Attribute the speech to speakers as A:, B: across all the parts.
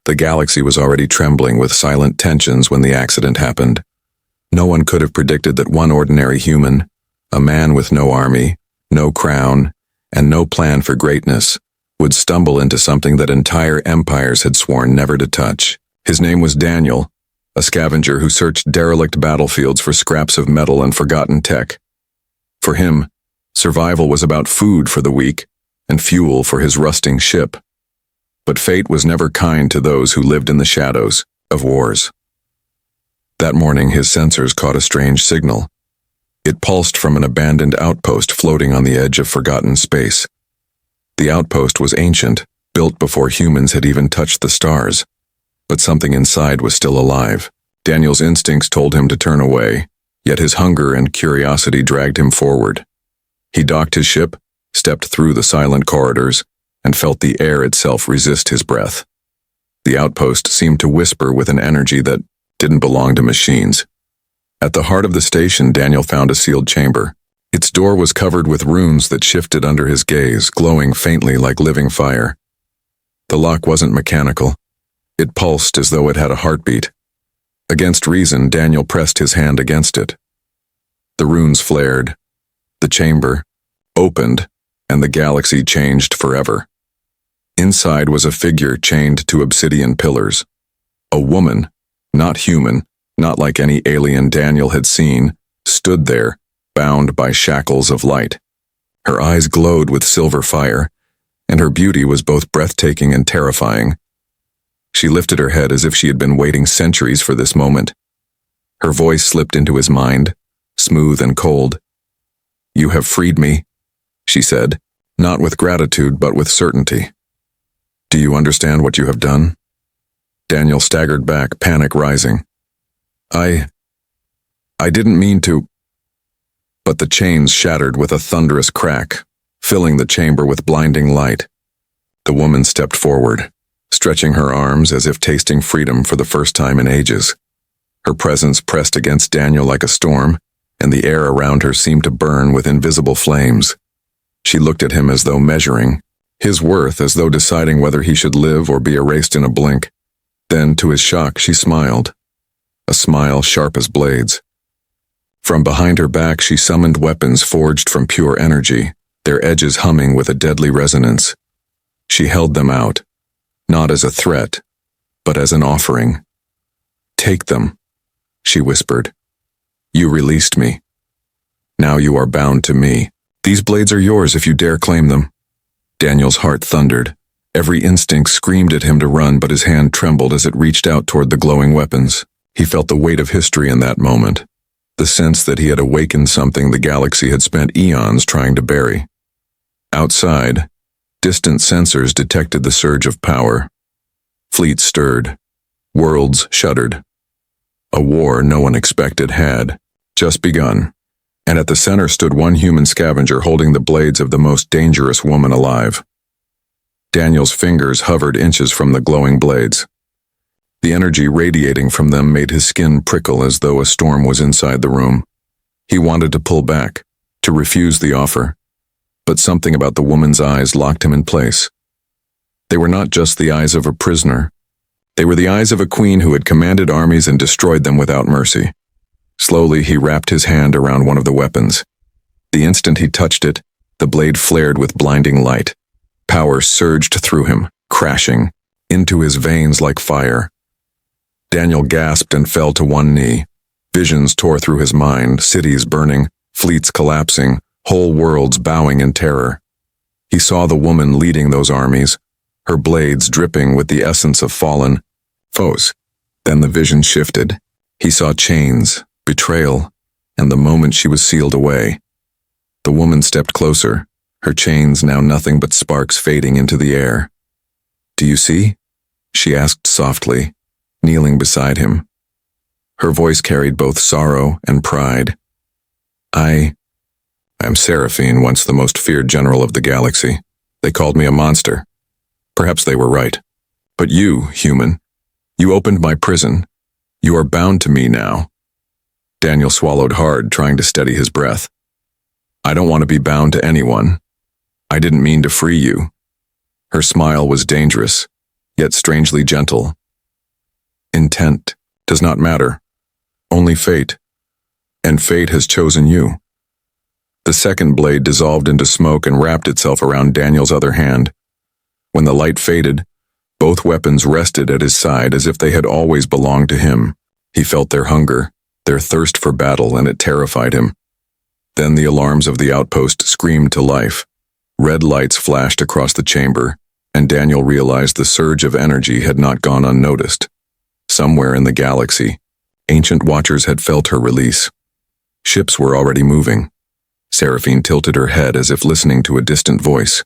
A: The galaxy was already trembling with silent tensions when the accident happened. No one could have predicted that one ordinary human, a man with no army, no crown, and no plan for greatness, would stumble into something that entire empires had sworn never to touch. His name was Daniel, a scavenger who searched derelict battlefields for scraps of metal and forgotten tech. For him, survival was about food for the weak and fuel for his rusting ship. But fate was never kind to those who lived in the shadows of wars. That morning, his sensors caught a strange signal. It pulsed from an abandoned outpost floating on the edge of forgotten space. The outpost was ancient, built before humans had even touched the stars, but something inside was still alive. Daniel's instincts told him to turn away, yet his hunger and curiosity dragged him forward. He docked his ship, stepped through the silent corridors, and felt the air itself resist his breath. The outpost seemed to whisper with an energy that didn't belong to machines. At the heart of the station, Daniel found a sealed chamber. Its door was covered with runes that shifted under his gaze, glowing faintly like living fire. The lock wasn't mechanical. It pulsed as though it had a heartbeat. Against reason, Daniel pressed his hand against it. The runes flared. The chamber opened, and the galaxy changed forever. Inside was a figure chained to obsidian pillars. A woman, not human, not like any alien Daniel had seen, stood there, bound by shackles of light. Her eyes glowed with silver fire, and her beauty was both breathtaking and terrifying. She lifted her head as if she had been waiting centuries for this moment. Her voice slipped into his mind, smooth and cold. "You have freed me," she said, not with gratitude but with certainty. "Do you understand what you have done?" Daniel staggered back, panic rising. I didn't mean to." But the chains shattered with a thunderous crack, filling the chamber with blinding light. The woman stepped forward, stretching her arms as if tasting freedom for the first time in ages. Her presence pressed against Daniel like a storm, and the air around her seemed to burn with invisible flames. She looked at him as though measuring his worth, as though deciding whether he should live or be erased in a blink. Then, to his shock, she smiled, a smile sharp as blades. From behind her back, she summoned weapons forged from pure energy, their edges humming with a deadly resonance. She held them out, not as a threat, but as an offering. "Take them," she whispered. "You released me. Now you are bound to me. These blades are yours if you dare claim them." Daniel's heart thundered. Every instinct screamed at him to run, but his hand trembled as it reached out toward the glowing weapons. He felt the weight of history in that moment, the sense that he had awakened something the galaxy had spent eons trying to bury. Outside, distant sensors detected the surge of power. Fleets stirred. Worlds shuddered. A war no one expected had just begun, and at the center stood one human scavenger holding the blades of the most dangerous woman alive. Daniel's fingers hovered inches from the glowing blades. The energy radiating from them made his skin prickle as though a storm was inside the room. He wanted to pull back, to refuse the offer, but something about the woman's eyes locked him in place. They were not just the eyes of a prisoner. They were the eyes of a queen who had commanded armies and destroyed them without mercy. Slowly, he wrapped his hand around one of the weapons. The instant he touched it, the blade flared with blinding light. Power surged through him, crashing into his veins like fire. Daniel gasped and fell to one knee. Visions tore through his mind, cities burning, fleets collapsing, whole worlds bowing in terror. He saw the woman leading those armies, her blades dripping with the essence of fallen foes. Then the vision shifted. He saw chains, betrayal, and the moment she was sealed away. The woman stepped closer, her chains now nothing but sparks fading into the air. "Do you see?" she asked softly, kneeling beside him. Her voice carried both sorrow and pride. I am Seraphine, once the most feared general of the galaxy. They called me a monster. Perhaps they were right. But you, human, you opened my prison. You are bound to me now." Daniel swallowed hard, trying to steady his breath. "I don't want to be bound to anyone. I didn't mean to free you." Her smile was dangerous, yet strangely gentle. Intent does not matter, only fate, and fate has chosen you. The second blade dissolved into smoke and wrapped itself around Daniel's other hand. When the light faded, both weapons rested at his side as if they had always belonged to him. He felt their hunger, their thirst for battle, and it terrified him. Then the alarms of the outpost screamed to life. Red lights flashed across the chamber, and Daniel realized the surge of energy had not gone unnoticed. Somewhere in the galaxy, ancient watchers had felt her release. Ships were already moving. Seraphine tilted her head as if listening to a distant voice.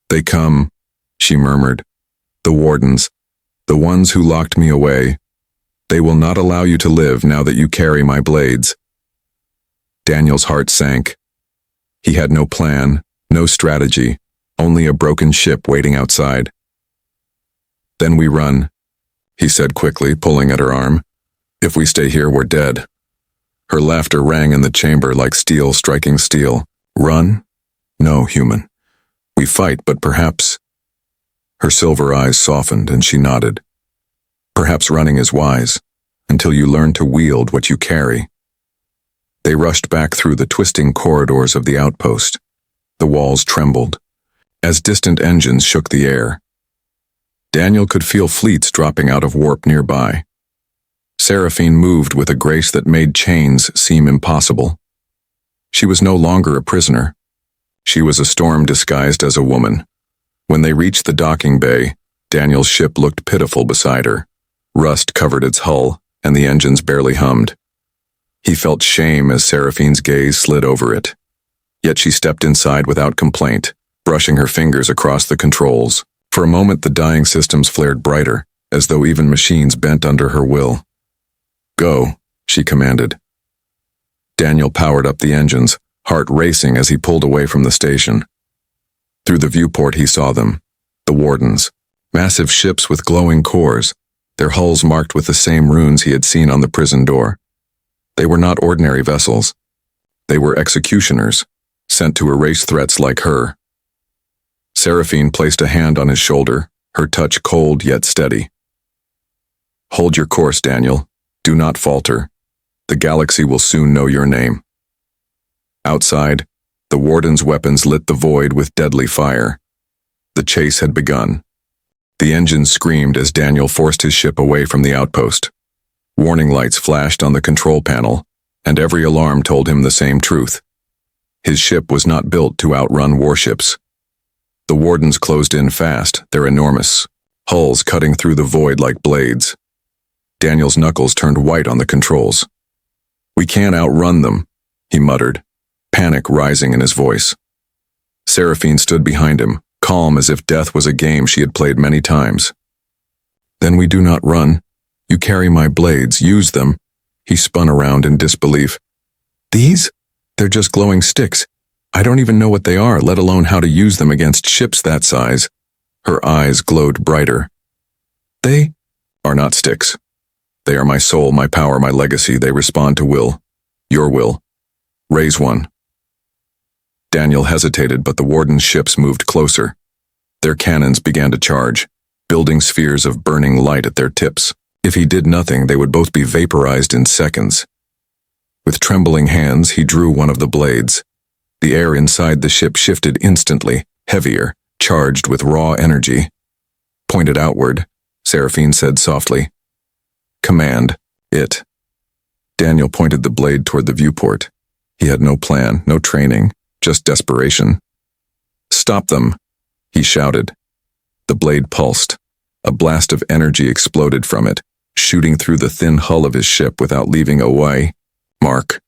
A: "They come," she murmured. "The wardens, the ones who locked me away. They will not allow you to live now that you carry my blades." Daniel's heart sank. He had no plan, no strategy, only a broken ship waiting outside. "Then we run," he said quickly, pulling at her arm. "If we stay here, we're dead." Her laughter rang in the chamber like steel striking steel. "Run? No, human. We fight, but perhaps—" Her silver eyes softened and she nodded. "Perhaps running is wise, until you learn to wield what you carry." They rushed back through the twisting corridors of the outpost. The walls trembled, as distant engines shook the air. Daniel could feel fleets dropping out of warp nearby. Seraphine moved with a grace that made chains seem impossible. She was no longer a prisoner. She was a storm disguised as a woman. When they reached the docking bay, Daniel's ship looked pitiful beside her. Rust covered its hull, and the engines barely hummed. He felt shame as Seraphine's gaze slid over it. Yet she stepped inside without complaint, brushing her fingers across the controls. For a moment the dying systems flared brighter, as though even machines bent under her will. "Go," she commanded. Daniel powered up the engines, heart racing as he pulled away from the station. Through the viewport he saw them, the wardens, massive ships with glowing cores, their hulls marked with the same runes he had seen on the prison door. They were not ordinary vessels. They were executioners, sent to erase threats like her. Seraphine placed a hand on his shoulder, her touch cold yet steady. "Hold your course, Daniel. Do not falter. The galaxy will soon know your name." Outside, the warden's weapons lit the void with deadly fire. The chase had begun. The engines screamed as Daniel forced his ship away from the outpost. Warning lights flashed on the control panel, and every alarm told him the same truth. His ship was not built to outrun warships. The wardens closed in fast, their enormous hulls cutting through the void like blades. Daniel's knuckles turned white on the controls. "We can't outrun them," he muttered, panic rising in his voice. Seraphine stood behind him, calm as if death was a game she had played many times. "Then we do not run. You carry my blades, use them." He spun around in disbelief. "These? They're just glowing sticks. I don't even know what they are, let alone how to use them against ships that size." Her eyes glowed brighter. "They are not sticks. They are my soul, my power, my legacy. They respond to will. Your will. Raise one." Daniel hesitated, but the warden's ships moved closer. Their cannons began to charge, building spheres of burning light at their tips. If he did nothing, they would both be vaporized in seconds. With trembling hands, he drew one of the blades. The air inside the ship shifted instantly, heavier, charged with raw energy. "Pointed outward," Seraphine said softly. "Command it." Daniel pointed the blade toward the viewport. He had no plan, no training, just desperation. "Stop them," he shouted. The blade pulsed. A blast of energy exploded from it, shooting through the thin hull of his ship without leaving a way mark.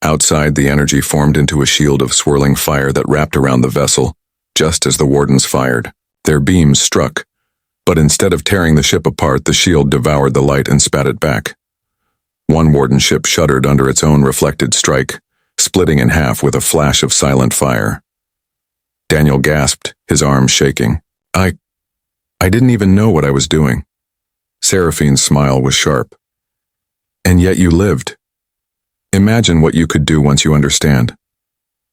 A: Outside, the energy formed into a shield of swirling fire that wrapped around the vessel, just as the wardens fired. Their beams struck, but instead of tearing the ship apart, the shield devoured the light and spat it back. One warden ship shuddered under its own reflected strike, splitting in half with a flash of silent fire. Daniel gasped, his arms shaking. I didn't even know what I was doing." Seraphine's smile was sharp. "And yet you lived. Imagine what you could do once you understand."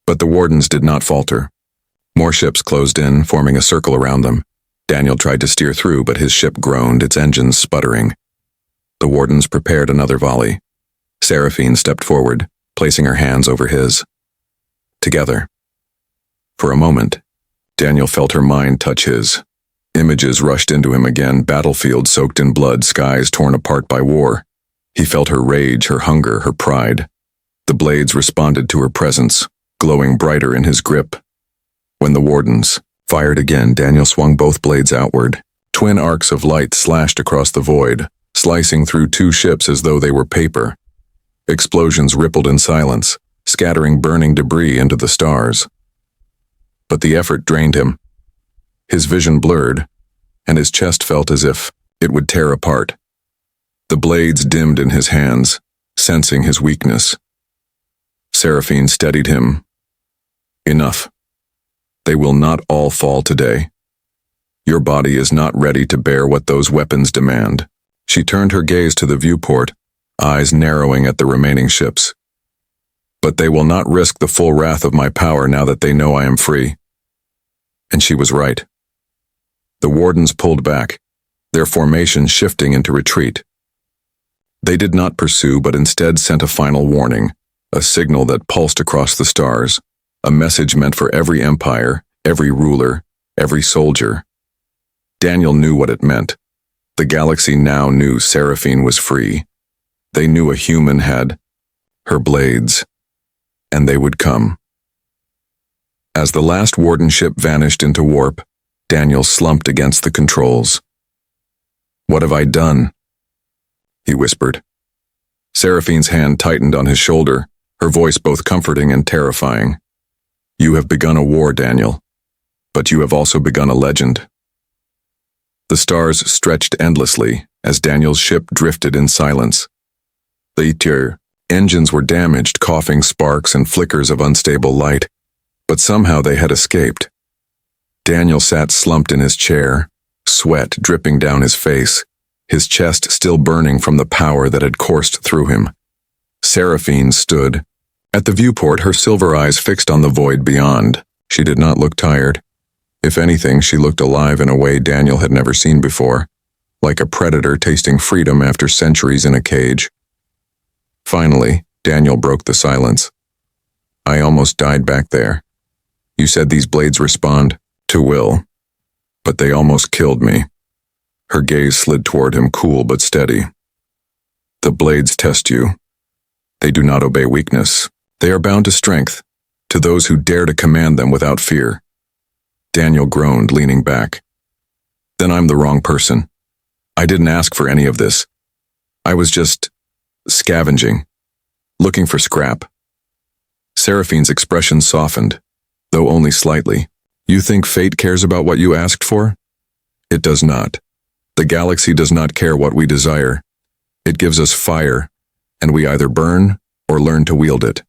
A: But the wardens did not falter. More ships closed in, forming a circle around them. Daniel tried to steer through, but his ship groaned, its engines sputtering. The wardens prepared another volley. Seraphine stepped forward, placing her hands over his. Together. For a moment, Daniel felt her mind touch his. Images rushed into him again, battlefields soaked in blood, skies torn apart by war. He felt her rage, her hunger, her pride. The blades responded to her presence, glowing brighter in his grip. When the wardens fired again, Daniel swung both blades outward. Twin arcs of light slashed across the void, slicing through two ships as though they were paper. Explosions rippled in silence, scattering burning debris into the stars. But the effort drained him. His vision blurred, and his chest felt as if it would tear apart. The blades dimmed in his hands, sensing his weakness. Seraphine steadied him. Enough. They will not all fall today. Your body is not ready to bear what those weapons demand. She turned her gaze to the viewport, eyes narrowing at the remaining ships. But they will not risk the full wrath of my power now that they know I am free. And she was right. The wardens pulled back, their formation shifting into retreat. They did not pursue, but instead sent a final warning, a signal that pulsed across the stars, a message meant for every empire, every ruler, every soldier. Daniel knew what it meant. The galaxy now knew Seraphine was free. They knew a human had her blades, and they would come. As the last warden ship vanished into warp, Daniel slumped against the controls. "What have I done?" he whispered. Seraphine's hand tightened on his shoulder, her voice both comforting and terrifying. "You have begun a war, Daniel, but you have also begun a legend." The stars stretched endlessly as Daniel's ship drifted in silence. The engines were damaged, coughing sparks and flickers of unstable light, but somehow they had escaped. Daniel sat slumped in his chair, sweat dripping down his face, his chest still burning from the power that had coursed through him. Seraphine stood at the viewport, her silver eyes fixed on the void beyond. She did not look tired. If anything, she looked alive in a way Daniel had never seen before, like a predator tasting freedom after centuries in a cage. Finally, Daniel broke the silence. "I almost died back there. You said these blades respond to will, but they almost killed me." Her gaze slid toward him, cool but steady. "The blades test you. They do not obey weakness. They are bound to strength, to those who dare to command them without fear." Daniel groaned, leaning back. "Then I'm the wrong person. I didn't ask for any of this. I was just scavenging, looking for scrap." Seraphine's expression softened, though only slightly. "You think fate cares about what you asked for? It does not. The galaxy does not care what we desire. It gives us fire, and we either burn or learn to wield it."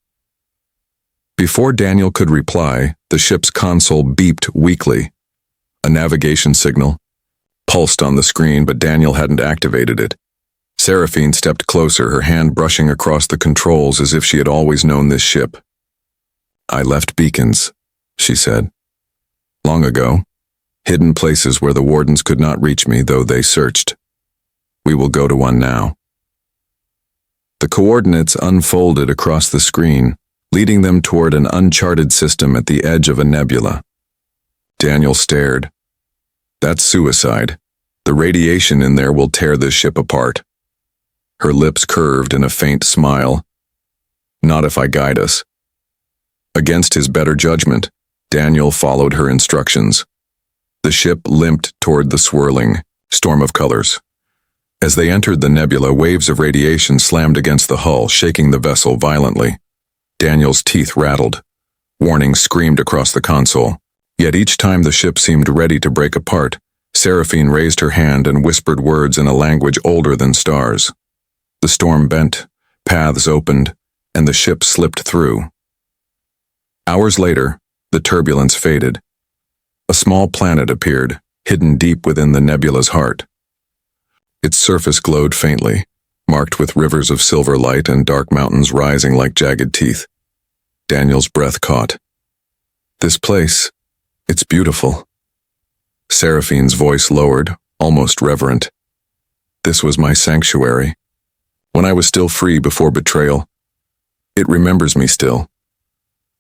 A: Before Daniel could reply, the ship's console beeped weakly. A navigation signal pulsed on the screen, but Daniel hadn't activated it. Seraphine stepped closer, her hand brushing across the controls as if she had always known this ship. "I left beacons," she said. "Long ago, hidden places where the wardens could not reach me, though they searched. We will go to one now." The coordinates unfolded across the screen, leading them toward an uncharted system at the edge of a nebula. Daniel stared. "That's suicide. The radiation in there will tear this ship apart." Her lips curved in a faint smile. "Not if I guide us." Against his better judgment, Daniel followed her instructions. The ship limped toward the swirling storm of colors. As they entered the nebula, waves of radiation slammed against the hull, shaking the vessel violently. Daniel's teeth rattled. Warnings screamed across the console. Yet each time the ship seemed ready to break apart, Seraphine raised her hand and whispered words in a language older than stars. The storm bent, paths opened, and the ship slipped through. Hours later, the turbulence faded. A small planet appeared, hidden deep within the nebula's heart. Its surface glowed faintly, marked with rivers of silver light and dark mountains rising like jagged teeth. Daniel's breath caught. "This place, it's beautiful." Seraphine's voice lowered, almost reverent. This was my sanctuary. When I was still free before betrayal. It remembers me still.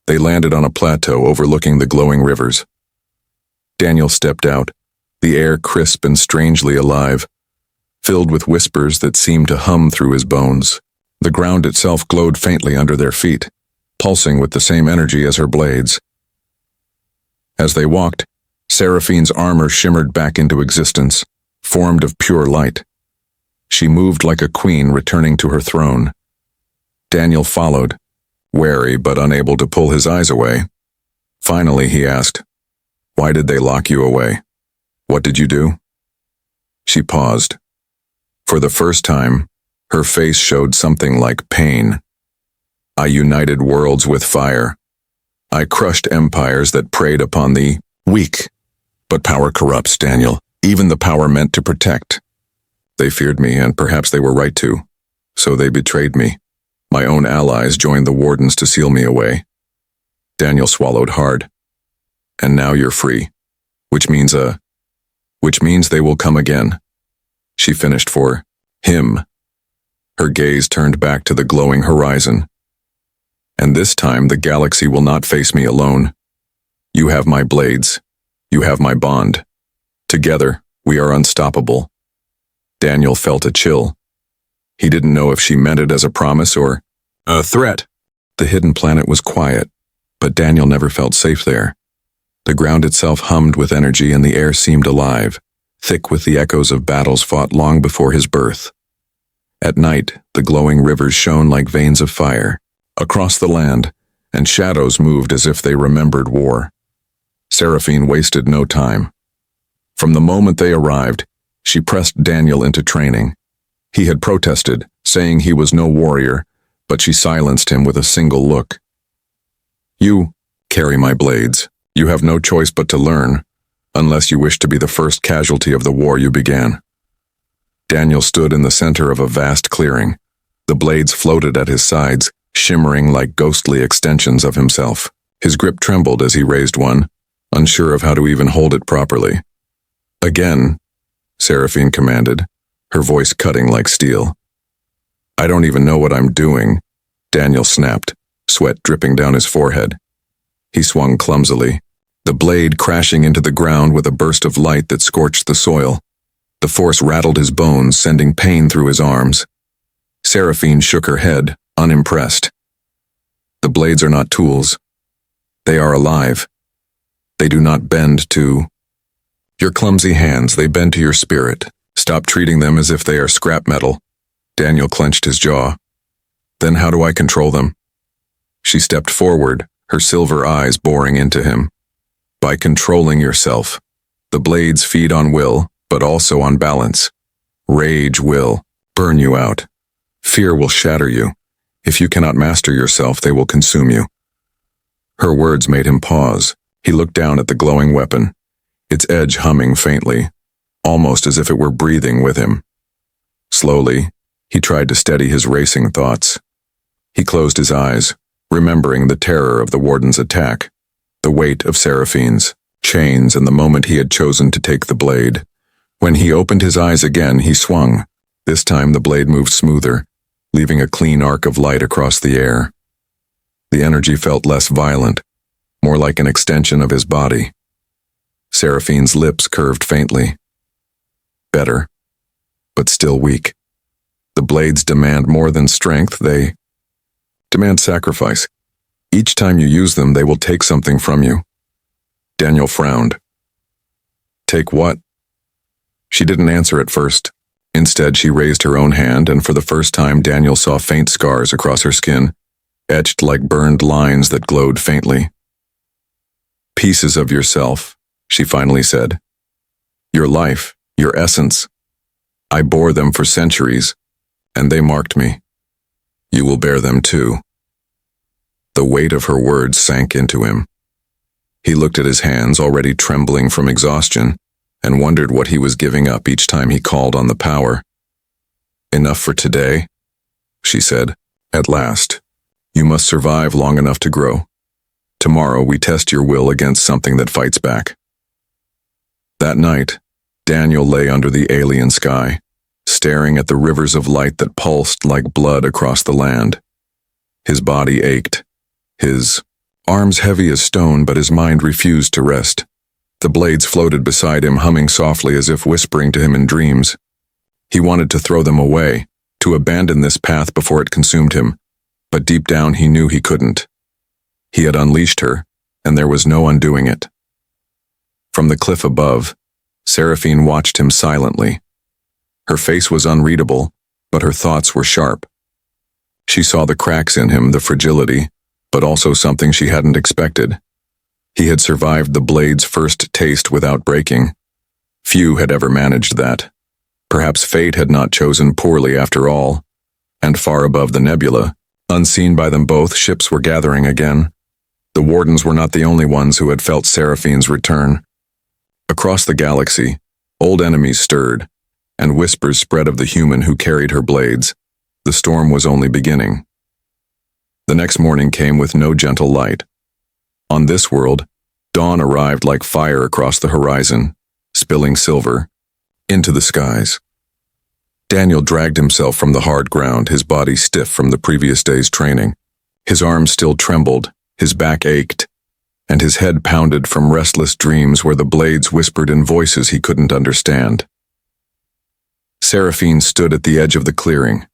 A: They landed on a plateau overlooking the glowing rivers. Daniel stepped out, the air crisp and strangely alive, filled with whispers that seemed to hum through his bones. The ground itself glowed faintly under their feet, pulsing with the same energy as her blades. As they walked, Seraphine's armor shimmered back into existence, formed of pure light. She moved like a queen returning to her throne. Daniel followed, wary but unable to pull his eyes away. Finally, he asked, "Why did they lock you away? What did you do?" She paused. For the first time, her face showed something like pain. "I united worlds with fire. I crushed empires that preyed upon the weak. But power corrupts, Daniel, even the power meant to protect. They feared me, and perhaps they were right to. So they betrayed me. My own allies joined the wardens to seal me away." Daniel swallowed hard. "And now you're free. Which means they will come again." She finished for him. Her gaze turned back to the glowing horizon. "And this time the galaxy will not face me alone. You have my blades. You have my bond. Together, we are unstoppable." Daniel felt a chill. He didn't know if she meant it as a promise or a threat. The hidden planet was quiet, but Daniel never felt safe there. The ground itself hummed with energy and the air seemed alive, thick with the echoes of battles fought long before his birth. At night, the glowing rivers shone like veins of fire across the land, and shadows moved as if they remembered war. Seraphine wasted no time. From the moment they arrived, she pressed Daniel into training. He had protested, saying he was no warrior, but she silenced him with a single look. "You carry my blades. You have no choice but to learn, unless you wish to be the first casualty of the war you began." Daniel stood in the center of a vast clearing. The blades floated at his sides, shimmering like ghostly extensions of himself. His grip trembled as he raised one, unsure of how to even hold it properly. "Again," Seraphine commanded, her voice cutting like steel. "I don't even know what I'm doing," Daniel snapped, sweat dripping down his forehead. He swung clumsily, the blade crashing into the ground with a burst of light that scorched the soil. The force rattled his bones, sending pain through his arms. Seraphine shook her head, unimpressed. "The blades are not tools. They are alive. They do not bend to your clumsy hands, they bend to your spirit. Stop treating them as if they are scrap metal." Daniel clenched his jaw. "Then how do I control them?" She stepped forward, her silver eyes boring into him. "By controlling yourself. The blades feed on will, but also on balance. Rage will burn you out. Fear will shatter you. If you cannot master yourself, they will consume you." Her words made him pause. He looked down at the glowing weapon, its edge humming faintly, almost as if it were breathing with him. Slowly, he tried to steady his racing thoughts. He closed his eyes, remembering the terror of the warden's attack, the weight of Seraphine's chains, and the moment he had chosen to take the blade. When he opened his eyes again, he swung. This time the blade moved smoother, leaving a clean arc of light across the air. The energy felt less violent, more like an extension of his body. Seraphine's lips curved faintly. Better, but still weak. The blades demand more than strength, they demand sacrifice. Each time you use them, they will take something from you. Daniel frowned. "Take what?" She didn't answer at first. Instead, she raised her own hand, and for the first time Daniel saw faint scars across her skin, etched like burned lines that glowed faintly. "Pieces of yourself," she finally said. "Your life, your essence. I bore them for centuries, and they marked me. You will bear them too." The weight of her words sank into him. He looked at his hands, already trembling from exhaustion, and wondered what he was giving up each time he called on the power. "Enough for today," she said. "At last. You must survive long enough to grow. Tomorrow we test your will against something that fights back." That night, Daniel lay under the alien sky, staring at the rivers of light that pulsed like blood across the land. His body ached, his arms heavy as stone, but his mind refused to rest. The blades floated beside him, humming softly as if whispering to him in dreams. He wanted to throw them away, to abandon this path before it consumed him, but deep down he knew he couldn't. He had unleashed her, and there was no undoing it. From the cliff above, Seraphine watched him silently. Her face was unreadable, but her thoughts were sharp. She saw the cracks in him, the fragility, but also something she hadn't expected. He had survived the blade's first taste without breaking. Few had ever managed that. Perhaps fate had not chosen poorly after all. And far above the nebula, unseen by them both, ships were gathering again. The wardens were not the only ones who had felt Seraphine's return. Across the galaxy, old enemies stirred, and whispers spread of the human who carried her blades. The storm was only beginning. The next morning came with no gentle light. On this world, dawn arrived like fire across the horizon, spilling silver into the skies. Daniel dragged himself from the hard ground, his body stiff from the previous day's training. His arms still trembled, his back ached, and his head pounded from restless dreams where the blades whispered in voices he couldn't understand. Seraphine stood at the edge of the clearing,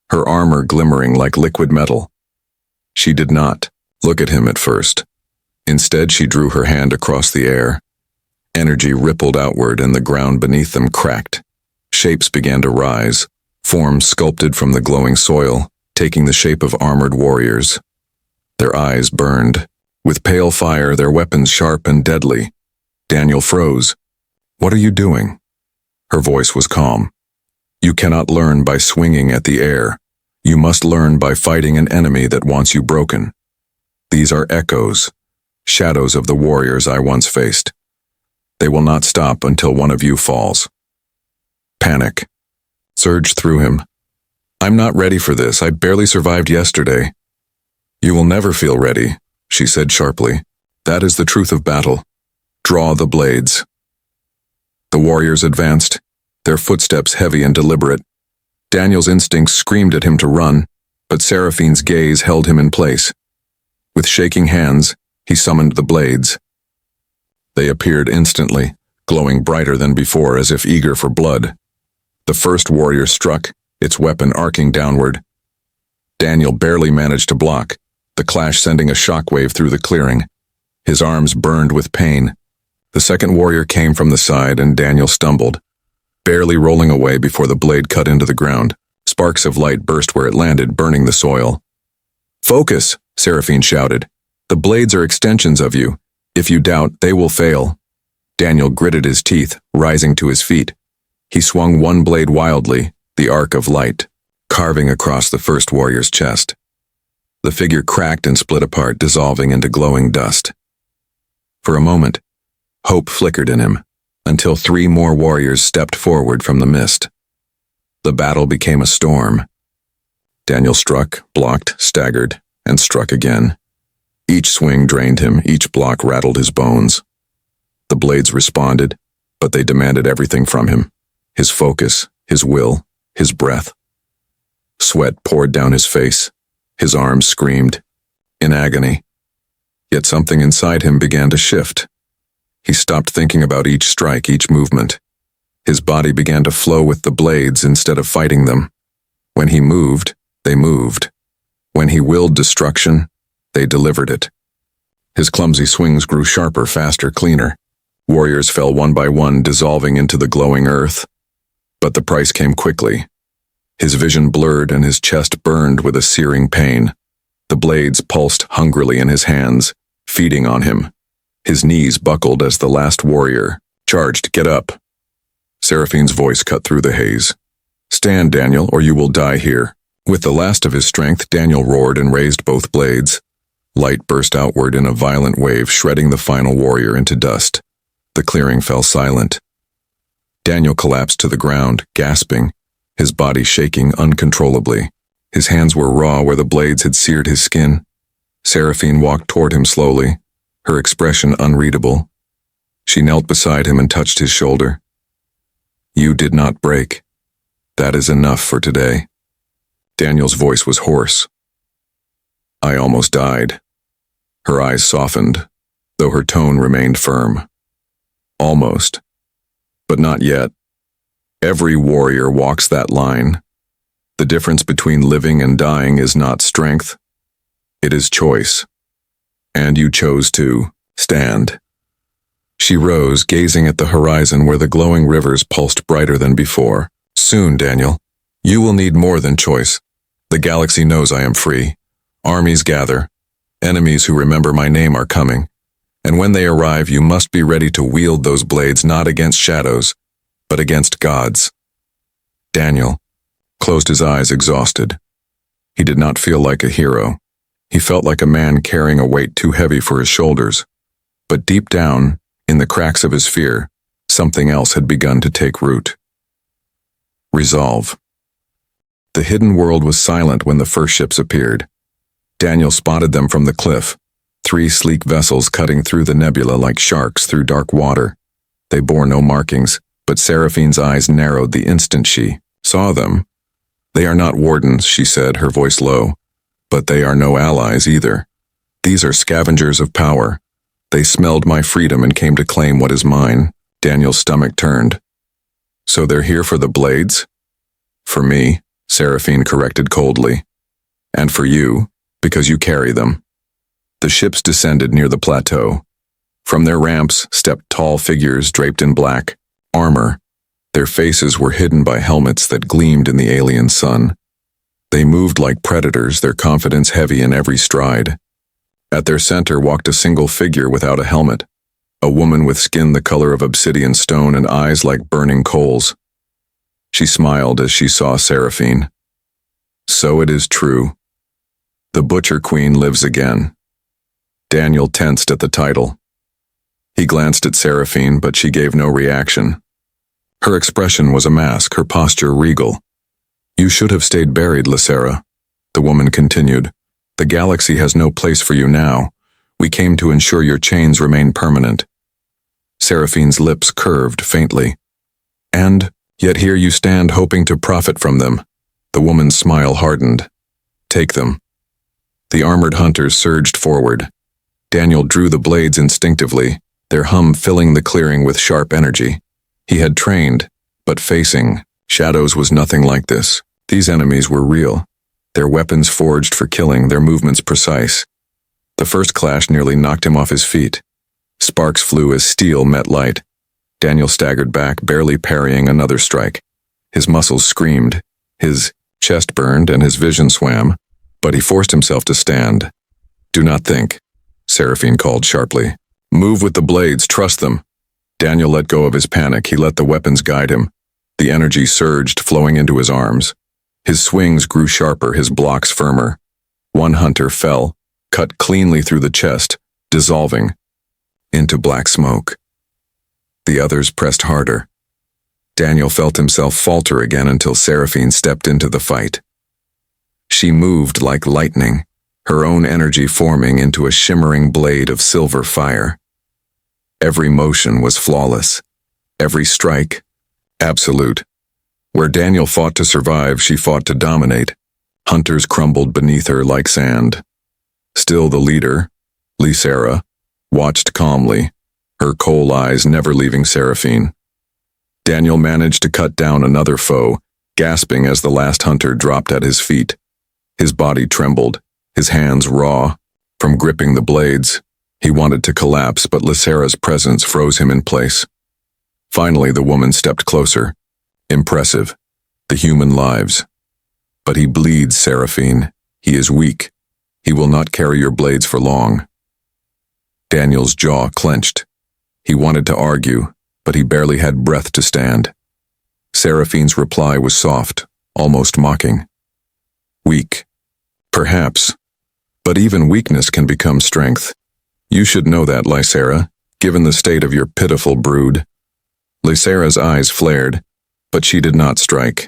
A: her armor glimmering like liquid metal. She did not look at him at first. Instead, she drew her hand across the air. Energy rippled outward and the ground beneath them cracked. Shapes began to rise, forms sculpted from the glowing soil, taking the shape of armored warriors. Their eyes burned. With pale fire, their weapons sharp and deadly. Daniel froze. "What are you doing?" Her voice was calm. "You cannot learn by swinging at the air. You must learn by fighting an enemy that wants you broken. These are echoes, shadows of the warriors I once faced. They will not stop until one of you falls." Panic surged through him. "I'm not ready for this. I barely survived yesterday." "You will never feel ready," she said sharply. "That is the truth of battle. Draw the blades." The warriors advanced, their footsteps heavy and deliberate. Daniel's instincts screamed at him to run, but Seraphine's gaze held him in place. With shaking hands, he summoned the blades. They appeared instantly, glowing brighter than before as if eager for blood. The first warrior struck, its weapon arcing downward. Daniel barely managed to block, the clash sending a shockwave through the clearing. His arms burned with pain. The second warrior came from the side and Daniel stumbled, barely rolling away before the blade cut into the ground. Sparks of light burst where it landed, burning the soil. "Focus," Seraphine shouted. "The blades are extensions of you. If you doubt, they will fail." Daniel gritted his teeth, rising to his feet. He swung one blade wildly, the arc of light, carving across the first warrior's chest. The figure cracked and split apart, dissolving into glowing dust. For a moment, hope flickered in him, until 3 more warriors stepped forward from the mist. The battle became a storm. Daniel struck, blocked, staggered, and struck again. Each swing drained him, each block rattled his bones. The blades responded, but they demanded everything from him. His focus, his will, his breath. Sweat poured down his face. His arms screamed, in agony. Yet something inside him began to shift. He stopped thinking about each strike, each movement. His body began to flow with the blades instead of fighting them. When he moved, they moved. When he willed destruction, they delivered it. His clumsy swings grew sharper, faster, cleaner. Warriors fell one by one, dissolving into the glowing earth. But the price came quickly. His vision blurred and his chest burned with a searing pain. The blades pulsed hungrily in his hands, feeding on him. His knees buckled as the last warrior charged. "Get up." Seraphine's voice cut through the haze. "Stand, Daniel, or you will die here." With the last of his strength, Daniel roared and raised both blades. Light burst outward in a violent wave, shredding the final warrior into dust. The clearing fell silent. Daniel collapsed to the ground, gasping, his body shaking uncontrollably. His hands were raw where the blades had seared his skin. Seraphine walked toward him slowly, her expression unreadable. She knelt beside him and touched his shoulder. You did not break. That is enough for today. Daniel's voice was hoarse. I almost died. Her eyes softened, though her tone remained firm. Almost. But not yet. Every warrior walks that line. The difference between living and dying is not strength. It is choice. And you chose to stand. She rose, gazing at the horizon where the glowing rivers pulsed brighter than before. Soon, Daniel. You will need more than choice. The galaxy knows I am free. Armies gather. Enemies who remember my name are coming. And when they arrive, you must be ready to wield those blades not against shadows, but against gods. Daniel closed his eyes, exhausted. He did not feel like a hero. He felt like a man carrying a weight too heavy for his shoulders. But deep down, in the cracks of his fear, something else had begun to take root. Resolve. The hidden world was silent when the first ships appeared. Daniel spotted them from the cliff, 3 sleek vessels cutting through the nebula like sharks through dark water. They bore no markings, but Seraphine's eyes narrowed the instant she saw them. They are not wardens, she said, her voice low, but they are no allies either. These are scavengers of power. They smelled my freedom and came to claim what is mine. Daniel's stomach turned. So they're here for the blades? For me, Seraphine corrected coldly. And for you, because you carry them. The ships descended near the plateau. From their ramps stepped tall figures draped in black armor. Their faces were hidden by helmets that gleamed in the alien sun. They moved like predators, their confidence heavy in every stride. At their center walked a single figure without a helmet, a woman with skin the color of obsidian stone and eyes like burning coals. She smiled as she saw Seraphine. So it is true. The Butcher Queen lives again. Daniel tensed at the title. He glanced at Seraphine, but she gave no reaction. Her expression was a mask, her posture regal. You should have stayed buried, Lysera, the woman continued. The galaxy has no place for you now. We came to ensure your chains remain permanent. Seraphine's lips curved faintly. And yet here you stand hoping to profit from them. The woman's smile hardened. Take them. The armored hunters surged forward. Daniel drew the blades instinctively, their hum filling the clearing with sharp energy. He had trained, but facing shadows was nothing like this. These enemies were real. Their weapons forged for killing, their movements precise. The first clash nearly knocked him off his feet. Sparks flew as steel met light. Daniel staggered back, barely parrying another strike. His muscles screamed, his chest burned, and his vision swam, but he forced himself to stand. Do not think, Seraphine called sharply. Move with the blades, trust them. Daniel let go of his panic. He let the weapons guide him. The energy surged, flowing into his arms. His swings grew sharper, his blocks firmer. One hunter fell, cut cleanly through the chest, dissolving into black smoke. The others pressed harder. Daniel felt himself falter again until Seraphine stepped into the fight. She moved like lightning, her own energy forming into a shimmering blade of silver fire. Every motion was flawless, every strike, absolute. Where Daniel fought to survive, she fought to dominate. Hunters crumbled beneath her like sand. Still the leader, Lysera, watched calmly, her coal eyes never leaving Seraphine. Daniel managed to cut down another foe, gasping as the last hunter dropped at his feet. His body trembled, his hands raw, from gripping the blades. He wanted to collapse, but Lysera's presence froze him in place. Finally, the woman stepped closer. Impressive, the human lives. But he bleeds, Seraphine. He is weak. He will not carry your blades for long. Daniel's jaw clenched. He wanted to argue, but he barely had breath to stand. Seraphine's reply was soft, almost mocking. Weak. Perhaps. But even weakness can become strength. You should know that, Lysera, given the state of your pitiful brood. Lysera's eyes flared, but she did not strike.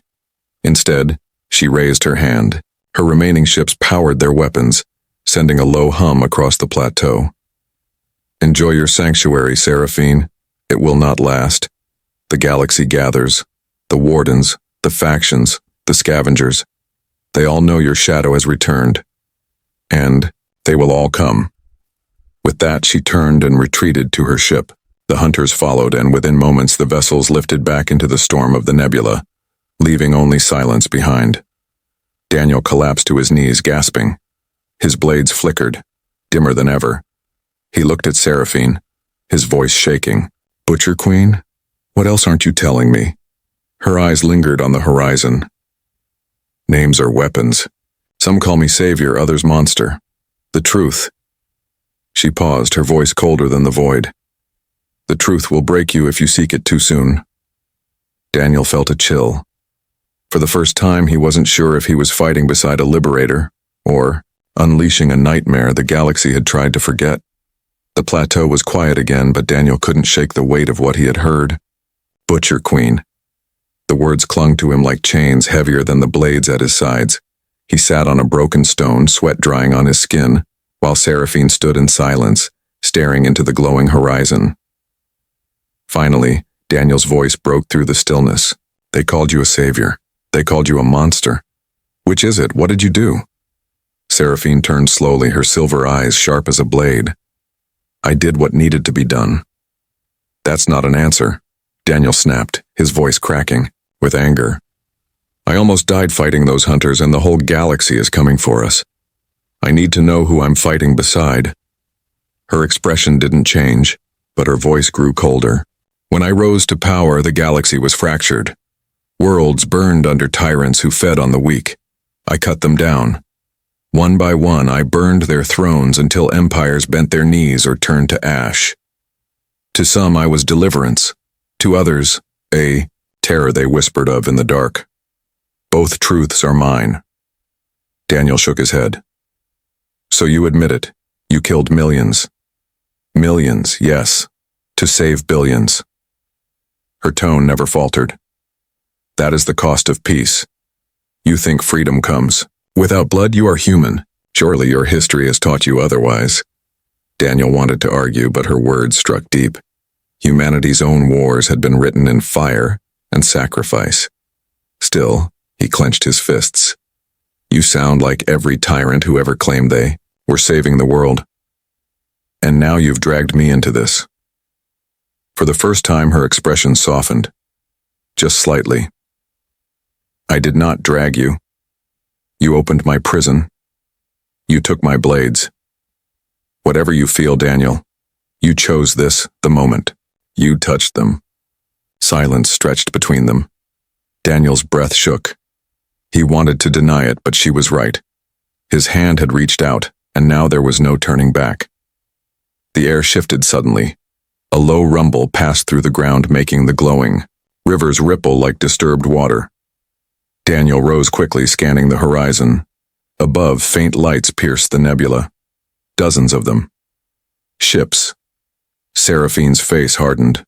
A: Instead, she raised her hand. Her remaining ships powered their weapons, sending a low hum across the plateau. Enjoy your sanctuary, Seraphine. It will not last. The galaxy gathers. The wardens, the factions, the scavengers. They all know your shadow has returned. And they will all come. With that, she turned and retreated to her ship. The hunters followed, and within moments the vessels lifted back into the storm of the nebula, leaving only silence behind. Daniel collapsed to his knees, gasping. His blades flickered, dimmer than ever. He looked at Seraphine, his voice shaking. Butcher Queen? What else aren't you telling me? Her eyes lingered on the horizon. Names are weapons. Some call me savior, others monster. The truth. She paused, her voice colder than the void. The truth will break you if you seek it too soon. Daniel felt a chill. For the first time, he wasn't sure if he was fighting beside a liberator, or unleashing a nightmare the galaxy had tried to forget. The plateau was quiet again, but Daniel couldn't shake the weight of what he had heard. Butcher Queen. The words clung to him like chains, heavier than the blades at his sides. He sat on a broken stone, sweat drying on his skin, while Seraphine stood in silence, staring into the glowing horizon. Finally, Daniel's voice broke through the stillness. They called you a savior. They called you a monster. Which is it? What did you do? Seraphine turned slowly, her silver eyes sharp as a blade. I did what needed to be done. That's not an answer, Daniel snapped, his voice cracking with anger. I almost died fighting those hunters, and the whole galaxy is coming for us. I need to know who I'm fighting beside. Her expression didn't change, but her voice grew colder. When I rose to power, the galaxy was fractured. Worlds burned under tyrants who fed on the weak. I cut them down. One by one, I burned their thrones until empires bent their knees or turned to ash. To some, I was deliverance. To others, a terror they whispered of in the dark. Both truths are mine. Daniel shook his head. So you admit it. You killed millions. Millions, yes. To save billions. Her tone never faltered. That is the cost of peace. You think freedom comes. Without blood, you are human. Surely your history has taught you otherwise. Daniel wanted to argue, but her words struck deep. Humanity's own wars had been written in fire and sacrifice. Still, he clenched his fists. You sound like every tyrant who ever claimed they were saving the world. And now you've dragged me into this. For the first time, her expression softened. Just slightly. I did not drag you. You opened my prison. You took my blades. Whatever you feel, Daniel, you chose this, the moment. You touched them. Silence stretched between them. Daniel's breath shook. He wanted to deny it, but she was right. His hand had reached out, and now there was no turning back. The air shifted suddenly. A low rumble passed through the ground, making the glowing rivers ripple like disturbed water. Daniel rose quickly, scanning the horizon. Above, faint lights pierced the nebula. Dozens of them. Ships. Seraphine's face hardened.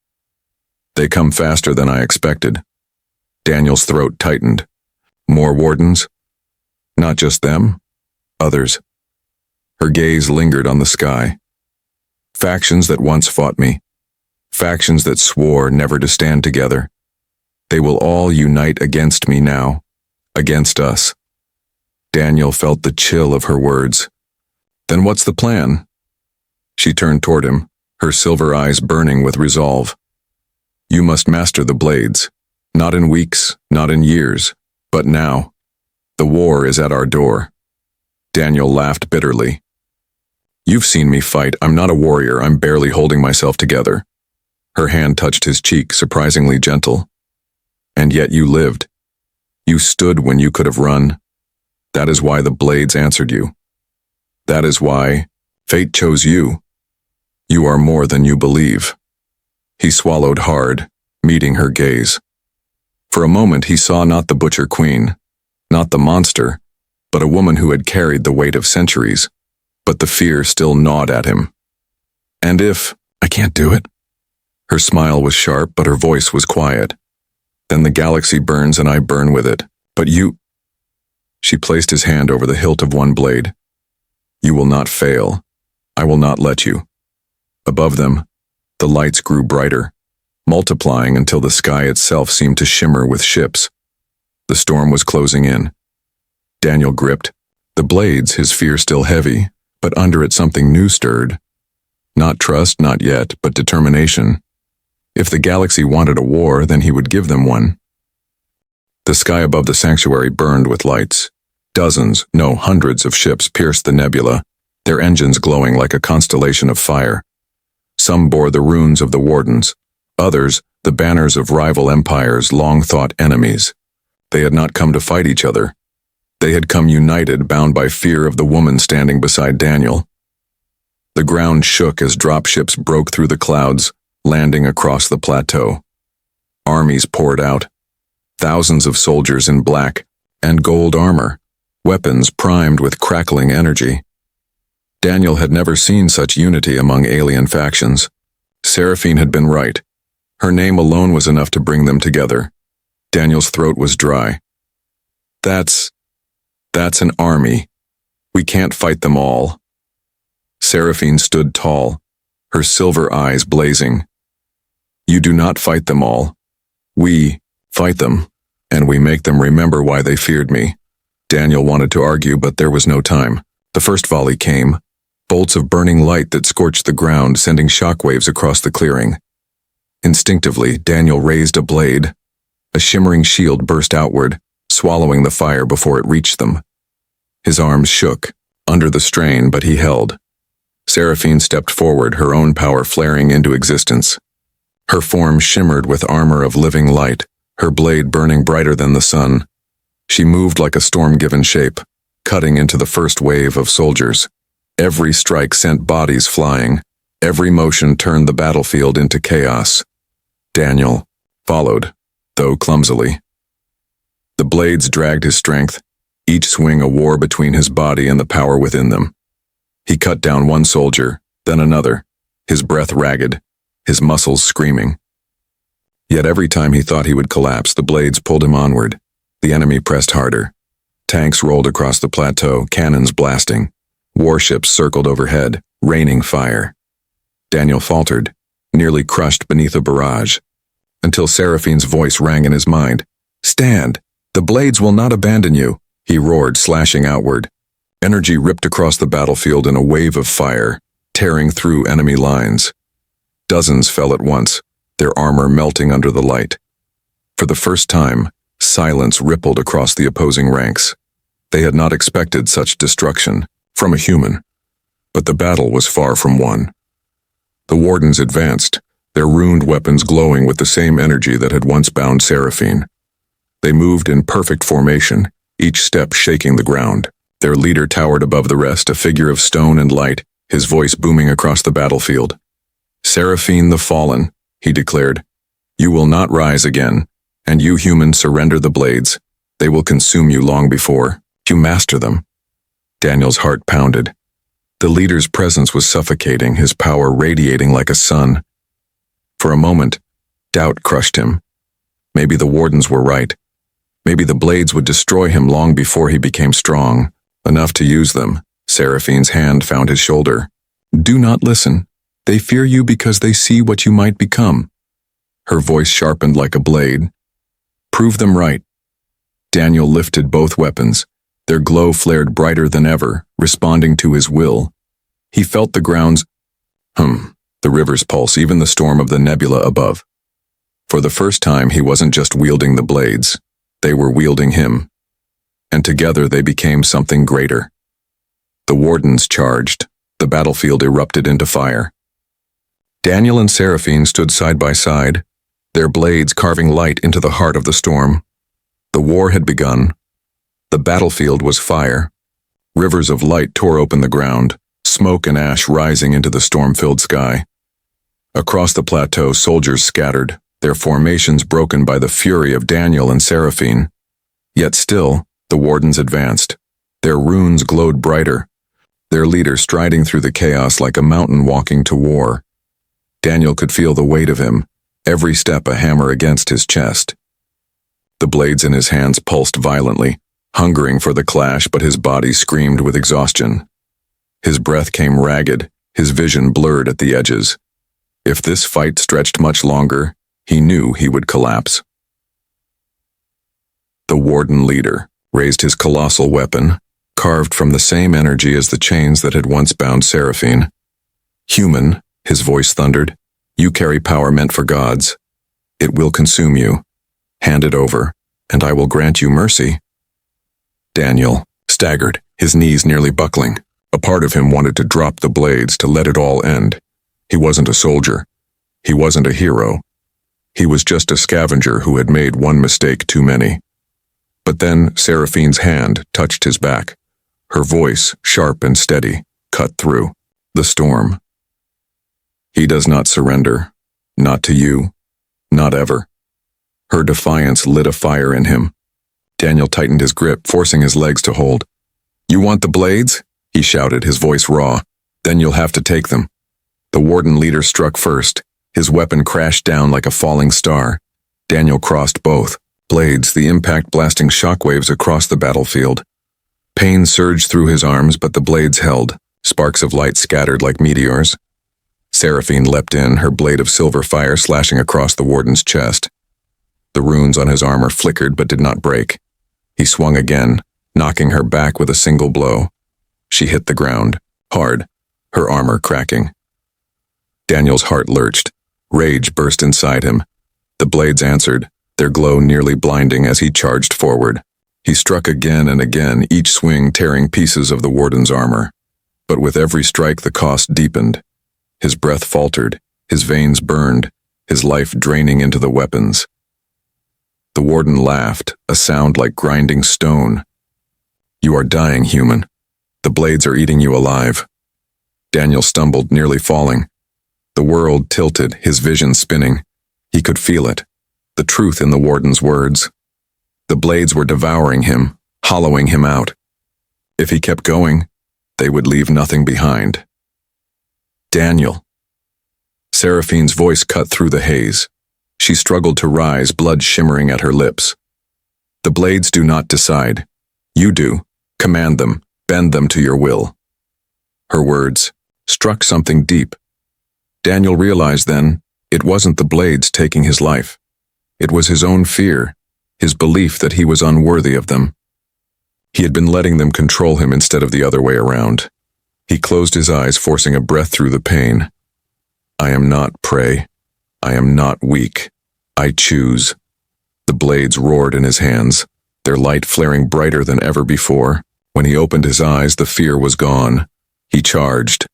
A: They come faster than I expected. Daniel's throat tightened. More wardens? Not just them. Others. Her gaze lingered on the sky. Factions that once fought me. Factions that swore never to stand together. They will all unite against me now. Against us. Daniel felt the chill of her words. Then what's the plan? She turned toward him, her silver eyes burning with resolve. You must master the blades. Not in weeks, not in years, but now. The war is at our door. Daniel laughed bitterly. You've seen me fight. I'm not a warrior. I'm barely holding myself together. Her hand touched his cheek, surprisingly gentle. And yet you lived. You stood when you could have run. That is why the blades answered you. That is why fate chose you. You are more than you believe. He swallowed hard, meeting her gaze. For a moment he saw not the Butcher Queen, not the monster, but a woman who had carried the weight of centuries. But the fear still gnawed at him. And if I can't do it? Her smile was sharp, but her voice was quiet. Then the galaxy burns and I burn with it. But you... She placed his hand over the hilt of one blade. You will not fail. I will not let you. Above them, the lights grew brighter. multiplying until the sky itself seemed to shimmer with ships. The storm was closing in. Daniel gripped the blades, his fear still heavy, but under it something new stirred. Not trust, not yet, but determination. If the galaxy wanted a war, then he would give them one. The sky above the sanctuary burned with lights. Dozens, no, hundreds of ships pierced the nebula, their engines glowing like a constellation of fire. Some bore the runes of the Wardens, others the banners of rival empires, long-thought enemies. They had not come to fight each other. They had come united, bound by fear of the woman standing beside Daniel. The ground shook as dropships broke through the clouds, landing across the plateau. Armies poured out. Thousands of soldiers in black and gold armor, weapons primed with crackling energy. Daniel had never seen such unity among alien factions. Seraphine had been right. Her name alone was enough to bring them together. Daniel's throat was dry. That's an army. We can't fight them all. Seraphine stood tall, her silver eyes blazing. You do not fight them all. We fight them, and we make them remember why they feared me. Daniel wanted to argue, but there was no time. The first volley came, bolts of burning light that scorched the ground, sending shockwaves across the clearing. Instinctively, Daniel raised a blade. A shimmering shield burst outward, swallowing the fire before it reached them. His arms shook, under the strain, but he held. Seraphine stepped forward, her own power flaring into existence. Her form shimmered with armor of living light, her blade burning brighter than the sun. She moved like a storm-given shape, cutting into the first wave of soldiers. Every strike sent bodies flying. Every motion turned the battlefield into chaos. Daniel followed, though clumsily. The blades dragged his strength, each swing a war between his body and the power within them. He cut down one soldier, then another, his breath ragged, his muscles screaming. Yet every time he thought he would collapse, the blades pulled him onward. The enemy pressed harder. Tanks rolled across the plateau, cannons blasting. Warships circled overhead, raining fire. Daniel faltered, nearly crushed beneath a barrage, until Seraphine's voice rang in his mind. Stand! The blades will not abandon you, he roared, slashing outward. Energy ripped across the battlefield in a wave of fire, tearing through enemy lines. Dozens fell at once, their armor melting under the light. For the first time, silence rippled across the opposing ranks. They had not expected such destruction from a human, but the battle was far from won. The Wardens advanced, their ruined weapons glowing with the same energy that had once bound Seraphine. They moved in perfect formation, each step shaking the ground. Their leader towered above the rest, a figure of stone and light, his voice booming across the battlefield. Seraphine the Fallen, he declared, you will not rise again, and you humans surrender the blades. They will consume you long before you master them. Daniel's heart pounded. The leader's presence was suffocating, his power radiating like a sun. For a moment, doubt crushed him. Maybe the Wardens were right. Maybe the blades would destroy him long before he became strong enough to use them. Seraphine's hand found his shoulder. Do not listen. They fear you because they see what you might become. Her voice sharpened like a blade. Prove them right. Daniel lifted both weapons. Their glow flared brighter than ever, responding to his will. He felt the ground's the river's pulse, even the storm of the nebula above. For the first time, he wasn't just wielding the blades. They were wielding him. And together they became something greater. The Wardens charged. The battlefield erupted into fire. Daniel and Seraphine stood side by side, their blades carving light into the heart of the storm. The war had begun. The battlefield was fire. Rivers of light tore open the ground, smoke and ash rising into the storm-filled sky. Across the plateau, soldiers scattered, their formations broken by the fury of Daniel and Seraphine. Yet still, the Wardens advanced. Their runes glowed brighter, their leader striding through the chaos like a mountain walking to war. Daniel could feel the weight of him, every step a hammer against his chest. The blades in his hands pulsed violently, hungering for the clash, but his body screamed with exhaustion. His breath came ragged, his vision blurred at the edges. If this fight stretched much longer, He knew he would collapse. The Warden leader raised his colossal weapon, carved from the same energy as the chains that had once bound Seraphine. "Human," his voice thundered, "you carry power meant for gods. It will consume you. Hand it over, and I will grant you mercy." Daniel staggered, his knees nearly buckling. A part of him wanted to drop the blades to let it all end. He wasn't a soldier. He wasn't a hero. He was just a scavenger who had made one mistake too many. But then Seraphine's hand touched his back. Her voice, sharp and steady, cut through. "The storm. He does not surrender. Not to you. Not ever." Her defiance lit a fire in him. Daniel tightened his grip, forcing his legs to hold. "You want the blades?" he shouted, his voice raw. "Then you'll have to take them." The Warden leader struck first. His weapon crashed down like a falling star. Daniel crossed both blades, the impact blasting shockwaves across the battlefield. Pain surged through his arms, but the blades held. Sparks of light scattered like meteors. Seraphine leapt in, her blade of silver fire slashing across the Warden's chest. The runes on his armor flickered but did not break. He swung again, knocking her back with a single blow. She hit the ground, hard, her armor cracking. Daniel's heart lurched. Rage burst inside him. The blades answered, their glow nearly blinding as he charged forward. He struck again and again, each swing tearing pieces of the Warden's armor. But with every strike the cost deepened. His breath faltered, his veins burned, his life draining into the weapons. The Warden laughed, a sound like grinding stone. "You are dying, human. The blades are eating you alive." Daniel stumbled, nearly falling. The world tilted, his vision spinning. He could feel it, the truth in the Warden's words. The blades were devouring him, hollowing him out. If he kept going, they would leave nothing behind. "Daniel." Seraphine's voice cut through the haze. She struggled to rise, blood shimmering at her lips. "The blades do not decide. You do. Command them, bend them to your will." Her words struck something deep. Daniel realized then, it wasn't the blades taking his life. It was his own fear, his belief that he was unworthy of them. He had been letting them control him instead of the other way around. He closed his eyes, forcing a breath through the pain. "I am not prey. I am not weak. I choose." The blades roared in his hands, their light flaring brighter than ever before. When he opened his eyes, the fear was gone. He charged.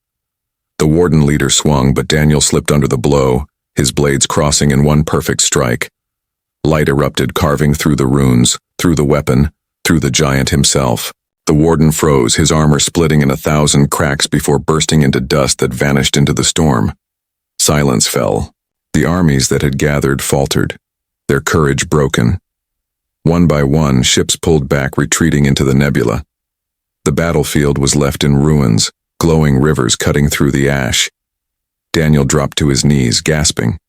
A: The Warden leader swung, but Daniel slipped under the blow, his blades crossing in one perfect strike. Light erupted, carving through the runes, through the weapon, through the giant himself. The Warden froze, his armor splitting in 1,000 cracks before bursting into dust that vanished into the storm. Silence fell. The armies that had gathered faltered, their courage broken. One by one, ships pulled back, retreating into the nebula. The battlefield was left in ruins, glowing rivers cutting through the ash. Daniel dropped to his knees, gasping.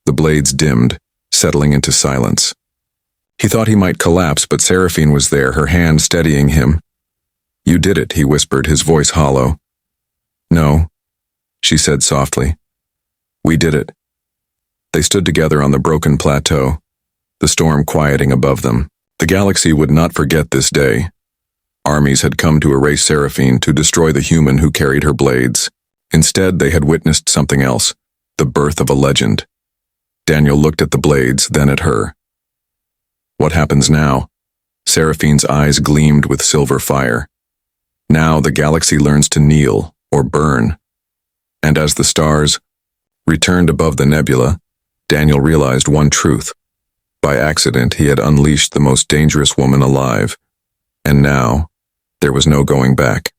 A: The blades dimmed, settling into silence. He thought he might collapse, but Seraphine was there, her hand steadying him. "You did it," he whispered, his voice hollow. "No," she said softly. "We did it." They stood together on the broken plateau, the storm quieting above them. The galaxy would not forget this day. Armies had come to erase Seraphine, to destroy the human who carried her blades. Instead, they had witnessed something else, the birth of a legend. Daniel looked at the blades, then at her. What happens now? Seraphine's eyes gleamed with silver fire. Now the galaxy learns to kneel or burn. And as the stars returned above the nebula, Daniel realized one truth. By accident, he had unleashed the most dangerous woman alive. And now, there was no going back.